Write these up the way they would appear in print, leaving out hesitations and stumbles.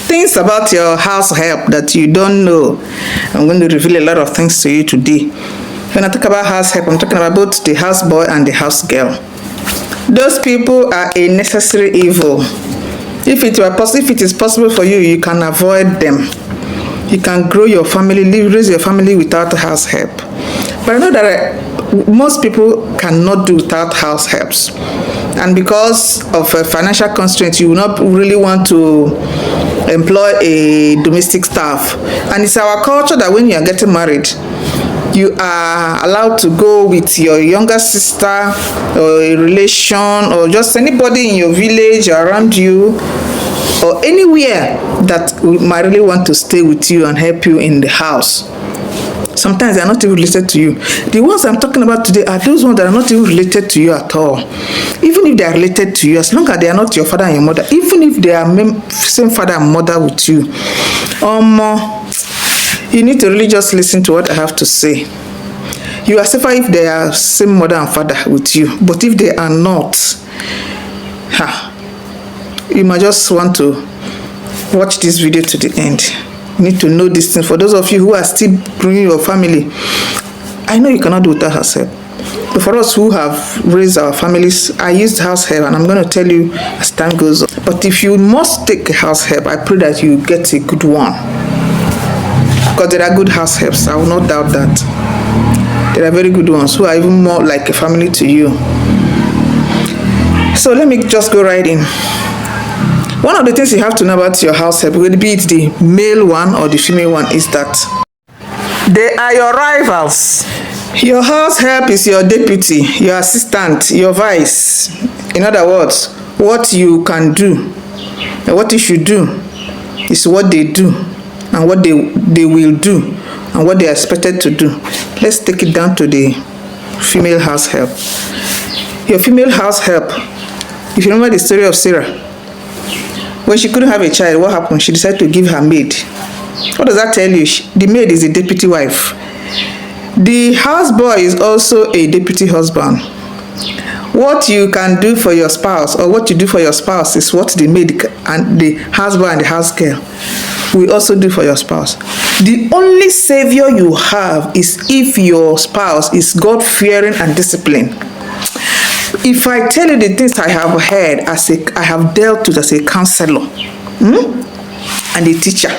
things about your house help that you don't know. I'm going to reveal a lot of things to you today. When I talk about house help, I'm talking about both the house boy and the house girl. Those people are a necessary evil. If it is possible for you, you can avoid them. You can grow your family, raise your family without house help. But I know that most people cannot do without house helps. And because of financial constraints, you will not really want to employ a domestic staff. And it's our culture that when you are getting married, you are allowed to go with your younger sister or a relation or just anybody in your village or around you or anywhere that might really want to stay with you and help you in the house. Sometimes they are not even related to you. The ones I'm talking about today are those ones that are not even related to you at all. Even if they are related to you, as long as they are not your father and your mother, even if they are same father and mother with you, you need to really just listen to what I have to say. You are safer if they are same mother and father with you, but if they are not, you might just want to watch this video to the end. You need to know this thing. For those of you who are still bringing your family, I know you cannot do without house help. But for us who have raised our families, I used house help, and I'm going to tell you as time goes on. But if you must take a house help, I pray that you get a good one. Because there are good house helps, I will not doubt that. There are very good ones who are even more like a family to you. So let me just go right in. One of the things you have to know about your house help, whether be it the male one or the female one, is that they are your rivals. Your house help is your deputy, your assistant, your vice. In other words, what you can do and what you should do is what they do and what they will do and what they are expected to do. Let's take it down to the female house help. Your female house help, if you remember the story of Sarah, when she couldn't have a child, what happened? She decided to give her maid. What does that tell you? The maid is a deputy wife. The houseboy is also a deputy husband. What you can do for your spouse or what you do for your spouse is what the maid and the husband and the house girl will also do for your spouse. The only savior you have is if your spouse is God-fearing and disciplined. If I tell you the things I have heard I have dealt with as a counselor and a teacher,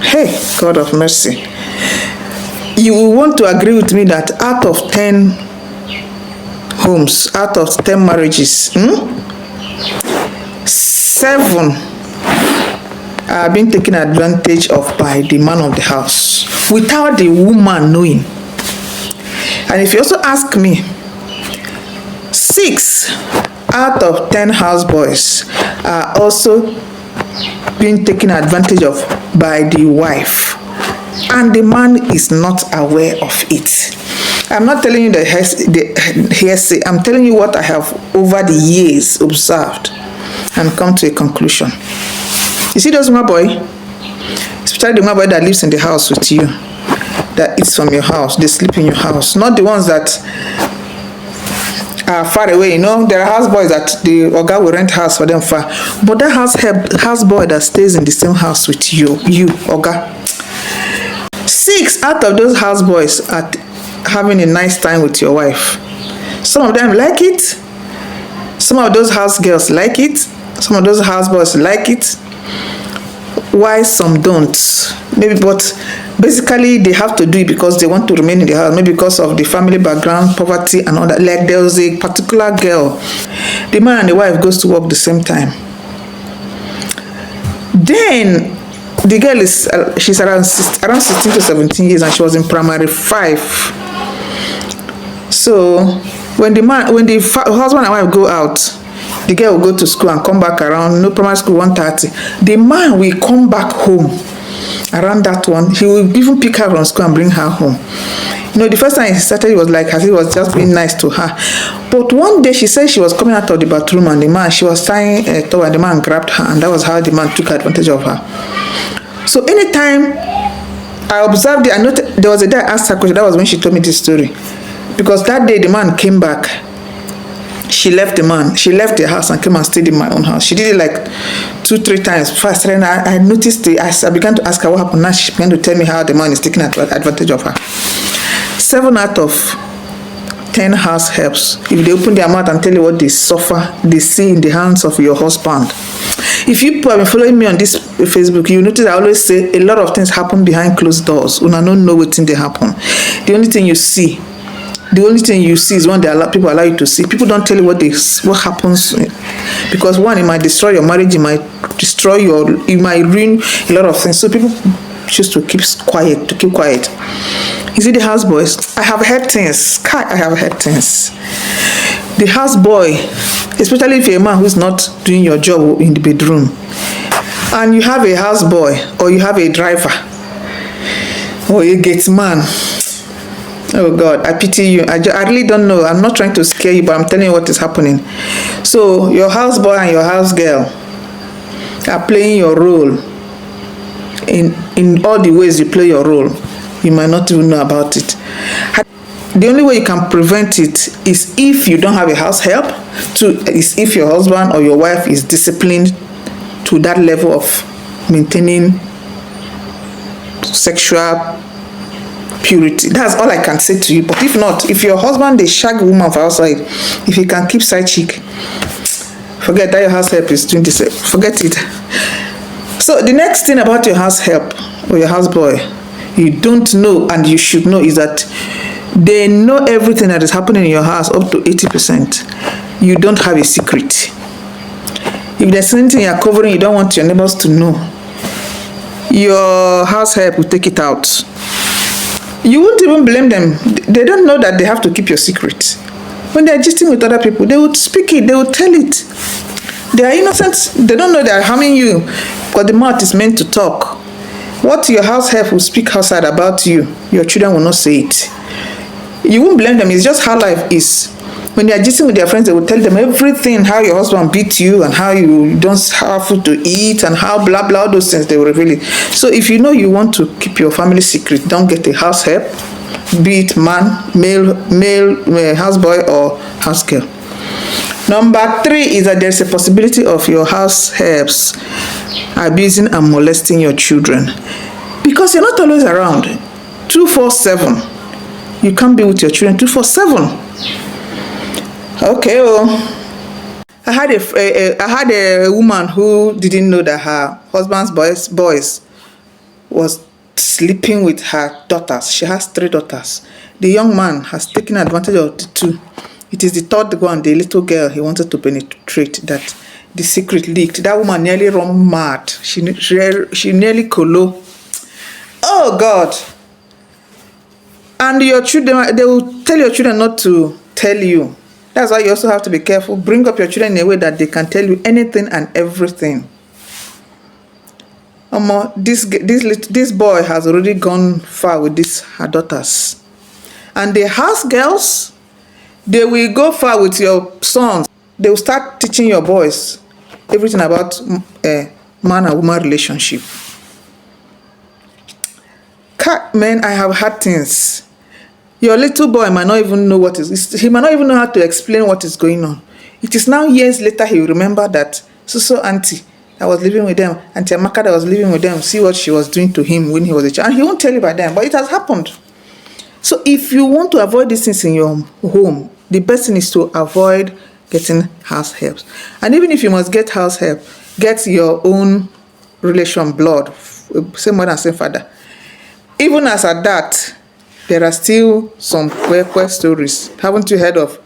hey, God of mercy, you will want to agree with me that out of 10 homes, out of 10 marriages, 7 are being taken advantage of by the man of the house without the woman knowing. And if you also ask me, 6 out of 10 houseboys are also being taken advantage of by the wife, and the man is not aware of it. I'm not telling you the hearsay. I'm telling you what I have over the years observed and come to a conclusion. You see those my boy, especially the my boy that lives in the house with you, that eats from your house, they sleep in your house, not the ones that are far away. You know, there are houseboys that the oga will rent house for them far, but that houseboy that stays in the same house with you oga, 6 out of those houseboys are having a nice time with your wife. Some of them like it, some of those house girls like it, some of those houseboys like it. Why some don't? Maybe, but basically they have to do it because they want to remain in the house, maybe because of the family background, poverty and all that. Like there was a particular girl, the man and the wife goes to work the same time. Then the girl is she's around 16 to 17 years and she was in primary 5. So when the husband and wife go out, the girl will go to school and come back around primary school 1:30. The man will come back home around that one. He will even pick her from school and bring her home. You know, the first time he started, it was like as he was just being nice to her. But one day she said she was coming out of the bathroom and she was tying a towel and the man grabbed her, and that was how the man took advantage of her. So anytime I observed it, I noticed there was a day I asked her question. That was when she told me this story. Because that day the man came back She left the man. She left the house and came and stayed in my own house. She did it like 2-3 times. First, then I noticed it. I began to ask her what happened. Now she began to tell me how the man is taking advantage of her. 7 out of 10 house helps, if they open their mouth and tell you what they suffer, they see in the hands of your husband. If you have been following me on this Facebook, you notice I always say a lot of things happen behind closed doors. Una don't know what thing they happen. The only thing you see is when people allow you to see. People don't tell you what happens, because one, it might destroy your marriage, it might ruin a lot of things. So people choose to keep quiet. You see the houseboys, I have heard things. The houseboy, especially if you're a man who's not doing your job in the bedroom, and you have a houseboy or you have a driver or a gate man. Oh God, I pity you. I really don't know. I'm not trying to scare you, but I'm telling you what is happening. So your houseboy and your house girl are playing your role in all the ways you play your role. You might not even know about it. The only way you can prevent it is if you don't have a house help, is if your husband or your wife is disciplined to that level of maintaining sexual purity. That's all I can say to you. But if not, if your husband is shag woman for outside, if he can keep side chick, forget that your house help is doing this. Forget it. So the next thing about your house help or your houseboy you don't know and you should know is that they know everything that is happening in your house up to 80%. You don't have a secret. If there's anything you're covering you don't want your neighbors to know, your house help will take it out. You won't even blame them. They don't know that they have to keep your secret. When they're gisting with other people, they would speak it, they would tell it. They are innocent. They don't know they are harming you because the mouth is meant to talk. What your house help will speak outside about you, your children will not say it. You won't blame them. It's just how life is. When they are gisting with their friends, they will tell them everything, how your husband beat you and how you don't have food to eat and how blah blah, all those things, they will reveal it. So if you know you want to keep your family secret, don't get a house help, be it male houseboy or house girl. Number 3 is that there's a possibility of your house helps abusing and molesting your children because you're not always around 247. You can't be with your children 247. Okay, I had a woman who didn't know that her husband's boys was sleeping with her daughters. She has 3 daughters. The young man has taken advantage of the 2. It is the 3rd one, the little girl he wanted to penetrate, that the secret leaked. That woman nearly run mad. She nearly colo. Oh God. And your children, they will tell your children not to tell you. That's why you also have to be careful. Bring up your children in a way that they can tell you anything and everything. This boy has already gone far with her daughters. And the house girls, they will go far with your sons. They will start teaching your boys everything about man and woman relationship. Man, I have had things. Your little boy might not even know he might not even know how to explain what is going on. It is now years later he will remember that so auntie that was living with them, Auntie Amaka that was living with them, see what she was doing to him when he was a child. And he won't tell you by then, but it has happened. So if you want to avoid these things in your home, the best thing is to avoid getting house help. And even if you must get house help, get your own relation blood, same mother and same father. Even as at that, there are still some queer stories. Haven't you heard of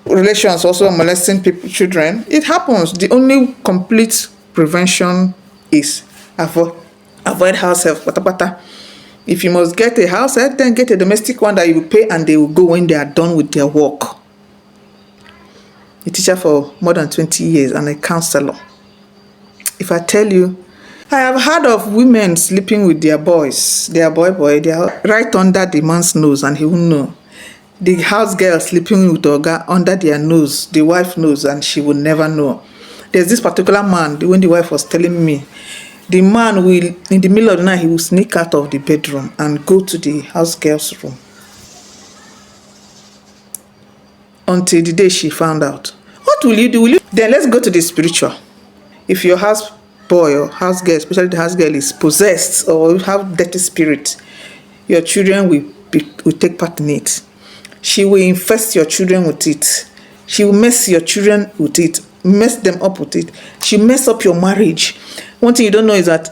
relations also molesting children? It happens. The only complete prevention is avoid house help. If you must get a house help, then get a domestic one that you will pay and they will go when they are done with their work. A teacher for more than 20 years and a counselor. If I tell you, I have heard of women sleeping with their boys, their boy, they are right under the man's nose and he won't know. The house girl sleeping with Oga under their nose, the wife knows and she will never know. There's this particular man, when the wife was telling me, the man will, in the middle of the night, he will sneak out of the bedroom and go to the house girl's room. until the day she found out. What will you do? Then let's go to the spiritual. If your house boy or house girl, especially the house girl, is possessed or have dirty spirit, your children will take part in it. She will infest your children with it. She will mess your children with it, mess them up with it. She mess up your marriage. One thing you don't know is that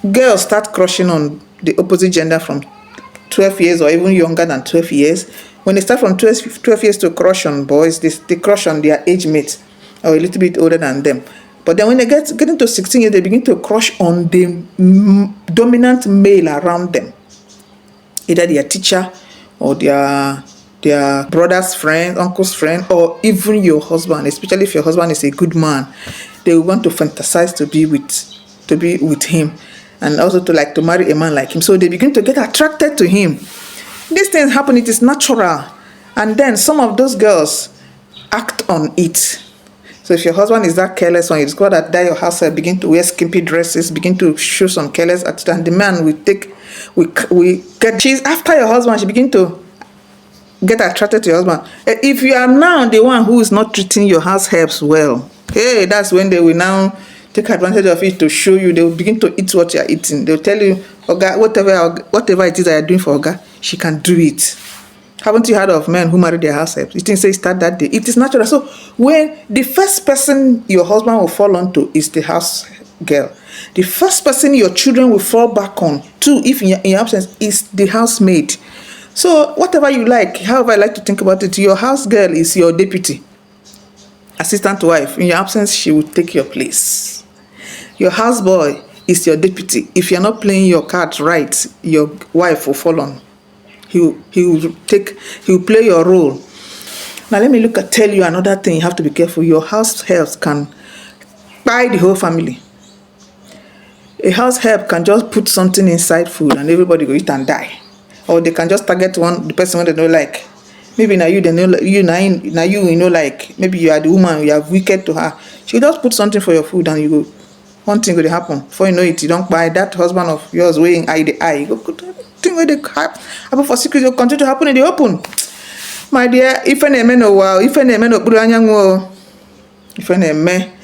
girls start crushing on the opposite gender from 12 years or even younger than 12 years. When they start from 12 years to crush on boys, they crush on their age mates or a little bit older than them. But then when they get into 16 years, they begin to crush on the dominant male around them. Either their teacher or their brother's friend, uncle's friend, or even your husband, especially if your husband is a good man. They will want to fantasize to be with him, and also to marry a man like him. So they begin to get attracted to him. These things happen, it is natural. And then some of those girls act on it. So if your husband is that careless one, it's got that your house begin to wear skimpy dresses, begin to show some careless attitude, and the man she's after your husband, she begin to get attracted to your husband. If you are now the one who is not treating your house helps well, hey, that's when they will now take advantage of it to show you. They will begin to eat what you are eating. They will tell you, Oga, whatever it is that you are doing for Oga, she can do it. Haven't you heard of men who marry their house helps? You think say start that day. It is natural. So when the first person your husband will fall onto is the house girl, the first person your children will fall back on too, if in your absence, is the housemaid. So whatever you like, however I like to think about it, your house girl is your deputy, assistant wife. In your absence, she will take your place. Your houseboy is your deputy. If you're not playing your cards right, your wife will fall on. He will play your role. Now let me tell you another thing. You have to be careful. Your house help can buy the whole family. A house help can just put something inside food and everybody go eat and die. Or they can just target the person they don't like. Maybe now you like, maybe you are the woman, you are wicked to her. She just put something for your food and you go, one thing will happen. Before you know it, you don't buy that husband of yours weighing eye the eye. You go, thing where they happen for secret will continue to happen in the open. My dear, if an amen oh wow, if an amen oh if an amen.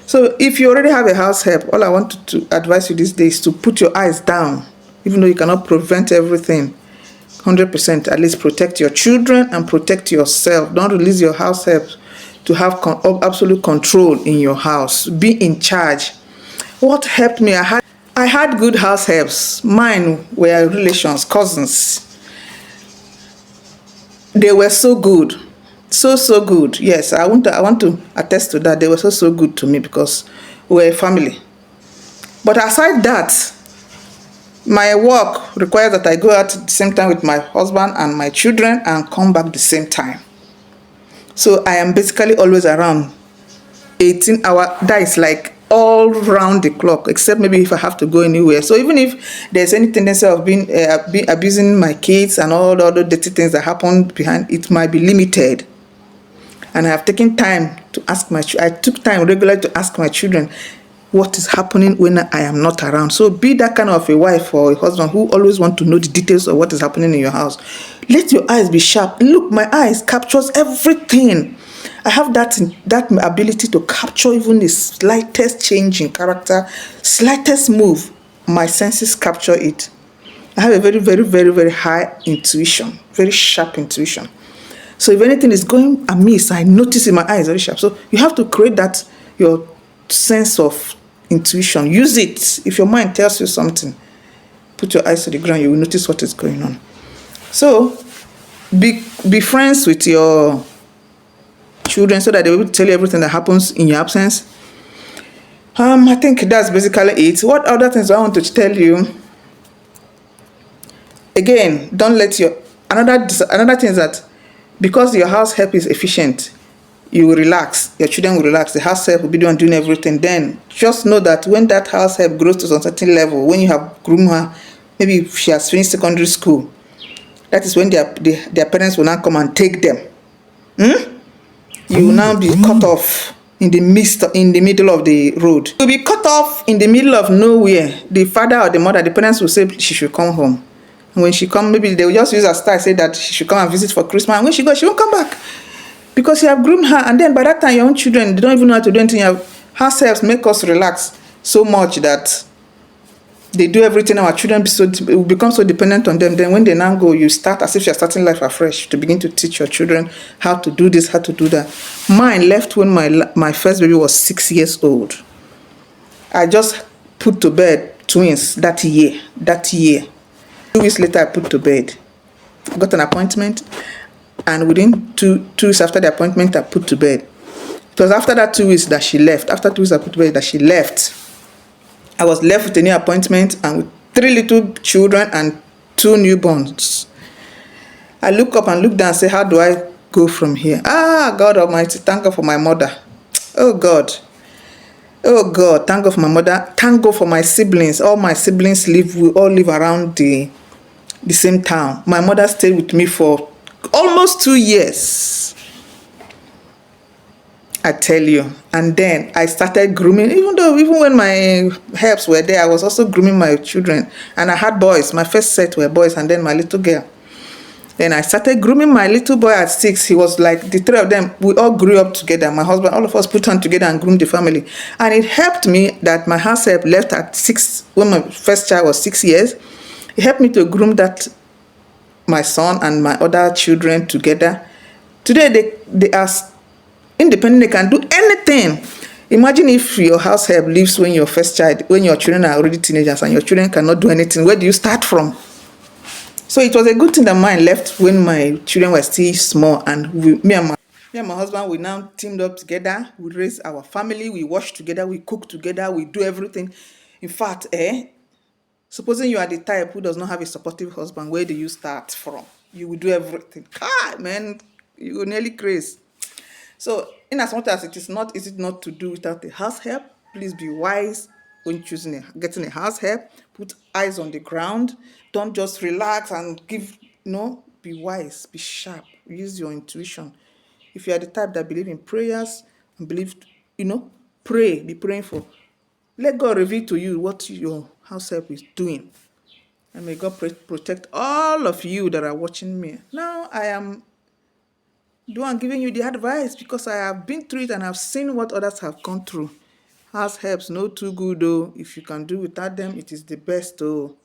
So if you already have a house help, all I want to advise you these days is to put your eyes down. Even though you cannot prevent everything 100%, at least protect your children and protect yourself. Don't release your house help to have absolute control in your house. Be in charge. What helped me? I had good house helps. Mine were relations, cousins. They were so good. So good. Yes, I want to attest to that. They were so good to me because we were a family. But aside that, my work requires that I go out at the same time with my husband and my children and come back the same time. So I am basically always around 18 hours. That is like all round the clock, except maybe if I have to go anywhere. So even if there's any tendency of being abusing my kids and all the other dirty things that happen behind, it might be limited. And I have taken time to ask I took time regularly to ask my children what is happening when I am not around. So be that kind of a wife or a husband who always want to know the details of what is happening in your house. Let your eyes be sharp. Look, my eyes captures everything. I have that ability to capture even the slightest change in character, slightest move. My senses capture it. I have a very, very, very, very high intuition, very sharp intuition. So if anything is going amiss, I notice in my eyes very sharp. So you have to create that, your sense of intuition. Use it. If your mind tells you something, put your eyes to the ground, you will notice what is going on. So be friends with your children so that they will tell you everything that happens in your absence. I think that's basically it. What other things do I want to tell you? Again, don't let another thing is that because your house help is efficient, you will relax, your children will relax, the house help will be the one doing everything. Then just know that when that house help grows to a certain level, when you have groomed her, maybe if she has finished secondary school, that is when their parents will now come and take them. You will now be cut off in the middle of the road. You will be cut off in the middle of nowhere. The father or the mother, the parents will say she should come home. And when she come, maybe they will just use her style, say that she should come and visit for Christmas. And when she goes, she won't come back. Because you have groomed her. And then by that time, your own children, they don't even know how to do anything. House helps make us relax so much that they do everything. Our children will become so dependent on them. Then when they now go, you start as if you're starting life afresh to begin to teach your children how to do this, how to do that. Mine left when my first baby was 6 years old. I just put to bed twins that year. 2 weeks later, I put to bed. I got an appointment, and within two weeks after the appointment, I put to bed. It was after that 2 weeks that she left. After 2 weeks, I put to bed that she left. I was left with a new appointment and with 3 little children and 2 newborns. I look up and look down and say, how do I go from here? God Almighty, thank God for my mother. Oh God, thank God for my mother. Thank God for my siblings. All my siblings we all live around the same town. My mother stayed with me for almost 2 years. I tell you. And then I started grooming, even when my helps were there, I was also grooming my children. And I had boys. My first set were boys, and then my little girl. Then I started grooming my little boy at 6. He was like, the 3 of them, we all grew up together. My husband, all of us put on together and groomed the family. And it helped me that my house help left at 6, when my first child was 6 years. It helped me to groom my son and my other children together. Today, they are independent. They can do anything. Imagine if your house help leaves when your children are already teenagers and your children cannot do anything. Where do you start from? So it was a good thing that mine left when my children were still small, and me and my husband, we now teamed up together. We raised our family. We wash together. We cook together. We do everything. In fact, supposing you are the type who does not have a supportive husband, where do you start from? You will do everything. Man, you will nearly crazy. So, in as much as it is not easy not to do without a house help, please be wise when getting a house help. Put eyes on the ground. Don't just relax and be wise, be sharp, use your intuition. If you are the type that believe in prayers and pray, be praying for. Let God reveal to you what your house help is doing. And may God protect all of you that are watching me. Now I am giving you the advice because I have been through it and I've seen what others have gone through. House helps no too good though. If you can do without them, it is the best though.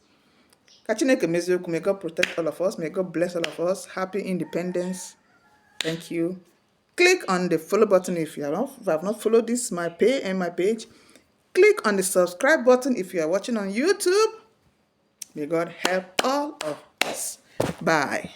May God protect all of us. May God bless all of us. Happy Independence. Thank you. Click on the follow button if you have not followed my page. Click on the subscribe button if you are watching on YouTube. May God help all of us. Bye.